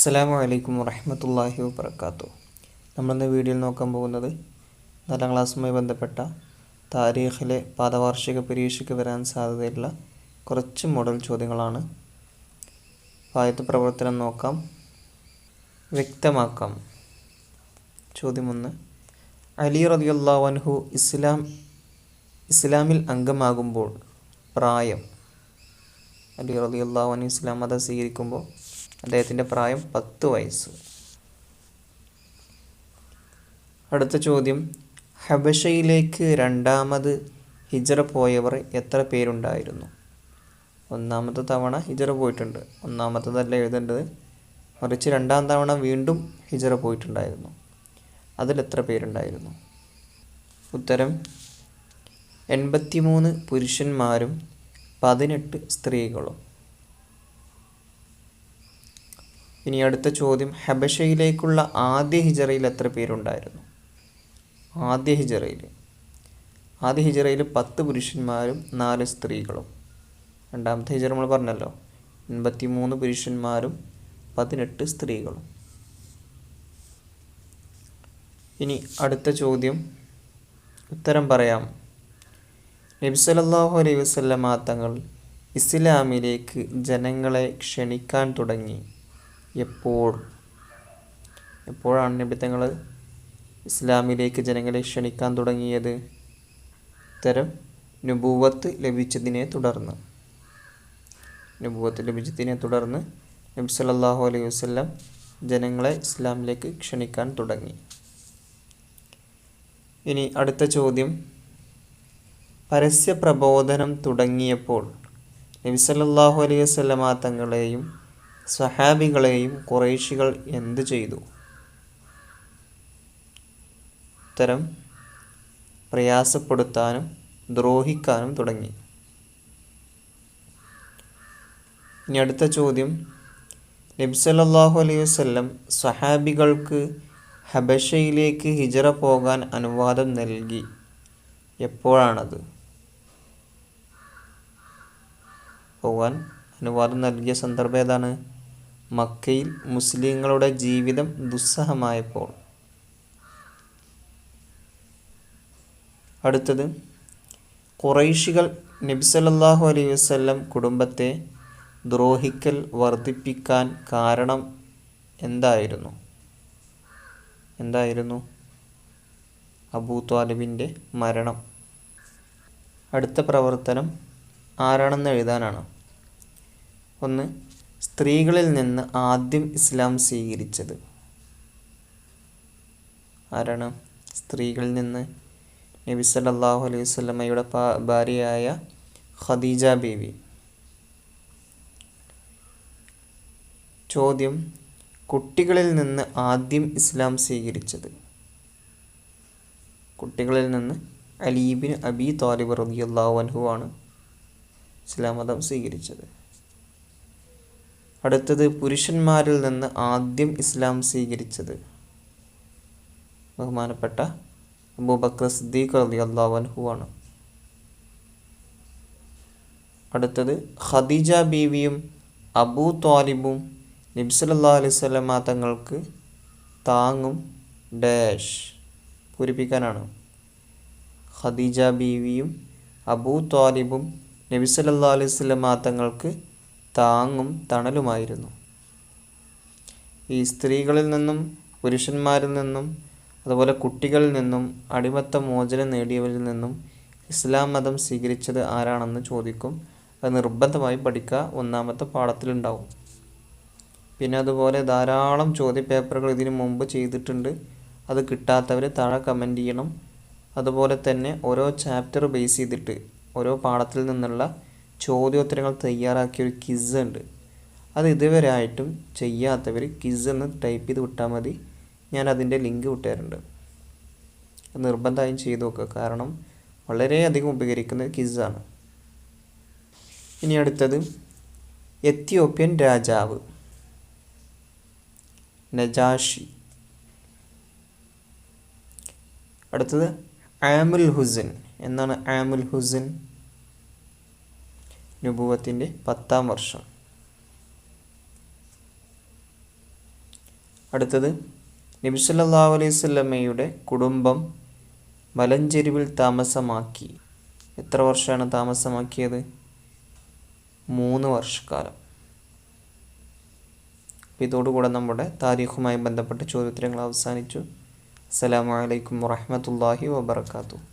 അസ്സലാമു അലൈക്കും വറഹ്മത്തുള്ളാഹി വബറകാതുഹു. നമ്മളിന്ന് വീഡിയോയിൽ നോക്കാൻ പോകുന്നത് 4ാം ക്ലാസ്സുമായി ബന്ധപ്പെട്ട താരീഖിലെ പാദവാർഷിക പരീക്ഷയ്ക്ക് വരാൻ സാധ്യതയുള്ള കുറച്ച് മോഡൽ ചോദ്യങ്ങളാണ്. ആദ്യത്തെ പ്രവർത്തനം നോക്കാം. വ്യക്തമാക്കാം. ചോദ്യം 1. അലി റളിയല്ലാഹു അൻഹു ഇസ്ലാമിൽ അംഗമാകുമ്പോൾ പ്രായം. അലി റളിയല്ലാഹു അൻഹു ഇസ്ലാം മതം സ്വീകരിക്കുമ്പോൾ അദ്ദേഹത്തിൻ്റെ പ്രായം 10 വയസ്സ്. അടുത്ത ചോദ്യം. ഹബശയിലേക്ക് രണ്ടാമത് ഹിജ്റ പോയവർ എത്ര പേരുണ്ടായിരുന്നു? ഒന്നാമത്തെ തവണ ഹിജ്റ പോയിട്ടുണ്ട്, ഒന്നാമത്തതല്ല എഴുതേണ്ടത്, മറിച്ച് രണ്ടാം തവണ വീണ്ടും ഹിജ്റ പോയിട്ടുണ്ടായിരുന്നു. അതിലെത്ര പേരുണ്ടായിരുന്നു? ഉത്തരം 83 പുരുഷന്മാരും 18 സ്ത്രീകളും. ഇനി അടുത്ത ചോദ്യം. ഹബശയിലേക്കുള്ള ആദ്യ ഹിജ്റയിൽ എത്ര പേരുണ്ടായിരുന്നു? ആദ്യ ഹിജ്റയിൽ 10 പുരുഷന്മാരും 4 സ്ത്രീകളും. രണ്ടാമത്തെ ഹിജ്റ നമ്മൾ പറഞ്ഞല്ലോ, 83 പുരുഷന്മാരും 18 സ്ത്രീകളും. ഇനി അടുത്ത ചോദ്യം, ഉത്തരം പറയാം. നബി സല്ലല്ലാഹു അലൈഹി വസല്ലമ തങ്ങൾ ഇസ്ലാമിലേക്ക് ജനങ്ങളെ ക്ഷണിക്കാൻ തുടങ്ങി എപ്പോഴാണ് നബി തങ്ങൾ ഇസ്ലാമിലേക്ക് ജനങ്ങളെ ക്ഷണിക്കാൻ തുടങ്ങിയത്? ഉത്തരം നുബുവത്ത് ലഭിച്ചതിനെ തുടർന്ന് നബി സല്ലല്ലാഹു അലൈഹി വസല്ലം ജനങ്ങളെ ഇസ്ലാമിലേക്ക് ക്ഷണിക്കാൻ തുടങ്ങി. ഇനി അടുത്ത ചോദ്യം. പരസ്യ പ്രബോധനം തുടങ്ങിയപ്പോൾ നബി സല്ലല്ലാഹു അലൈഹി വസല്ലമ തങ്ങളെയും സ്വഹാബികളെയും ഖുറൈശികൾ എന്ത് ചെയ്തു? ഉത്തരം പ്രയാസപ്പെടുത്താനും ദ്രോഹിക്കാനും തുടങ്ങി. ഇനി അടുത്ത ചോദ്യം. നബി സല്ലല്ലാഹു അലൈഹി വസല്ലം സ്വഹാബികൾക്ക് ഹബശയിലേക്ക് ഹിജ്റ പോകാൻ അനുവാദം നൽകി. എപ്പോഴാണത്? പോകാൻ അനുവാദം നൽകിയ സന്ദർഭം ഏതാണ്? മക്കയിൽ മുസ്ലിങ്ങളുടെ ജീവിതം ദുസ്സഹമായപ്പോൾ. അടുത്തത്. ഖുറൈശികൾ നബി സല്ലല്ലാഹു അലൈഹി വസല്ലം കുടുംബത്തെ ദ്രോഹിക്കൽ വർദ്ധിപ്പിക്കാൻ കാരണം എന്തായിരുന്നു? അബൂ ത്വാലിബിൻ്റെ മരണം. അടുത്ത പ്രവർത്തനം ആരാണെന്ന് എഴുതാനാണ്. 1. സ്ത്രീകളിൽ നിന്ന് ആദ്യം ഇസ്ലാം സ്വീകരിച്ചത് ആരാണ്? സ്ത്രീകളിൽ നിന്ന് നബി സല്ലല്ലാഹു അലൈഹി വസല്ലമയുടെ ഭാര്യയായ ഖദീജ ബീവി. ചോദ്യം. കുട്ടികളിൽ നിന്ന് ആദ്യം ഇസ്ലാം സ്വീകരിച്ചത്? കുട്ടികളിൽ നിന്ന് അലി ഇബ്നു അബീ ത്വാലിബ് റളിയല്ലാഹു അൻഹു ആണ് ഇസ്ലാം മതം സ്വീകരിച്ചത്. അടുത്തത്. പുരുഷന്മാരിൽ നിന്ന് ആദ്യം ഇസ്ലാം സ്വീകരിച്ചത്? ബഹുമാനപ്പെട്ട അബൂബക്കർ സിദ്ദീഖ് റളിയല്ലാഹു അൻഹു ആണ്. അടുത്തത്. ഖദീജ ബീവിയും അബൂ ത്വാലിബും നബി സല്ലല്ലാഹു അലൈഹി വസല്ലമ തങ്ങൾക്ക് താങ്ങും ഡാഷ് പൂരിപ്പിക്കാനാണ്. ഖദീജ ബീവിയും അബൂ ത്വാലിബും നബി സല്ലല്ലാഹു അലൈഹി വസല്ലമ തങ്ങൾക്ക് താങ്ങും തണലുമായിരുന്നു. ഈ സ്ത്രീകളിൽ നിന്നും പുരുഷന്മാരിൽ നിന്നും അതുപോലെ കുട്ടികളിൽ നിന്നും അടിമത്ത മോചനം നേടിയവരിൽ നിന്നും ഇസ്ലാം മതം സ്വീകരിച്ചത് ആരാണെന്ന് ചോദിക്കും. അത് നിർബന്ധമായി പഠിക്കുക, ഒന്നാമത്തെ പാഠത്തിലുണ്ടാവും. പിന്നെ അതുപോലെ ധാരാളം ചോദ്യപേപ്പറുകൾ ഇതിനു മുമ്പ് ചെയ്തിട്ടുണ്ട്. അത് കിട്ടാത്തവർ താഴെ കമൻറ്റ് ചെയ്യണം. അതുപോലെ തന്നെ ഓരോ ചാപ്റ്റർ ബേസ് ചെയ്തിട്ട് ഓരോ പാഠത്തിൽ നിന്നുള്ള ചോദ്യോത്തരങ്ങൾ തയ്യാറാക്കിയൊരു ക്വിസ് ഉണ്ട്. അത് ഇതുവരെ ആയിട്ടും ചെയ്യാത്തവർ ക്വിസ് എന്ന് ടൈപ്പ് ചെയ്ത് വിട്ടാൽ മതി. ഞാൻ അതിൻ്റെ ലിങ്ക് വിട്ടുതരുന്നുണ്ട്. അത് നിർബന്ധമായും ചെയ്തു നോക്കുക, കാരണം വളരെയധികം ഉപകരിക്കുന്ന ക്വിസാണ്. ഇനി അടുത്തത്. എത്യോപ്യൻ രാജാവ് നജാഷി. അടുത്തത്. ആമുൽ ഹുസൻ. എന്നാണ് ആമുൽ ഹുസൻ? നുബുവത്തിൻ്റെ 10ാം വർഷം. അടുത്തത് നബി സല്ലല്ലാഹു അലൈഹി വസല്ലമയുടെ കുടുംബം മലഞ്ചെരുവിൽ താമസമാക്കി. എത്ര വർഷമാണ് താമസമാക്കിയത്? 3 വർഷക്കാലം. ഇതോടുകൂടെ നമ്മുടെ താരീഖുമായി ബന്ധപ്പെട്ട ചോദ്യോത്തരങ്ങൾ അവസാനിച്ചു. അസ്സലാമു അലൈക്കും വറഹ്മത്തുള്ളാഹി വബറകാതുഹു.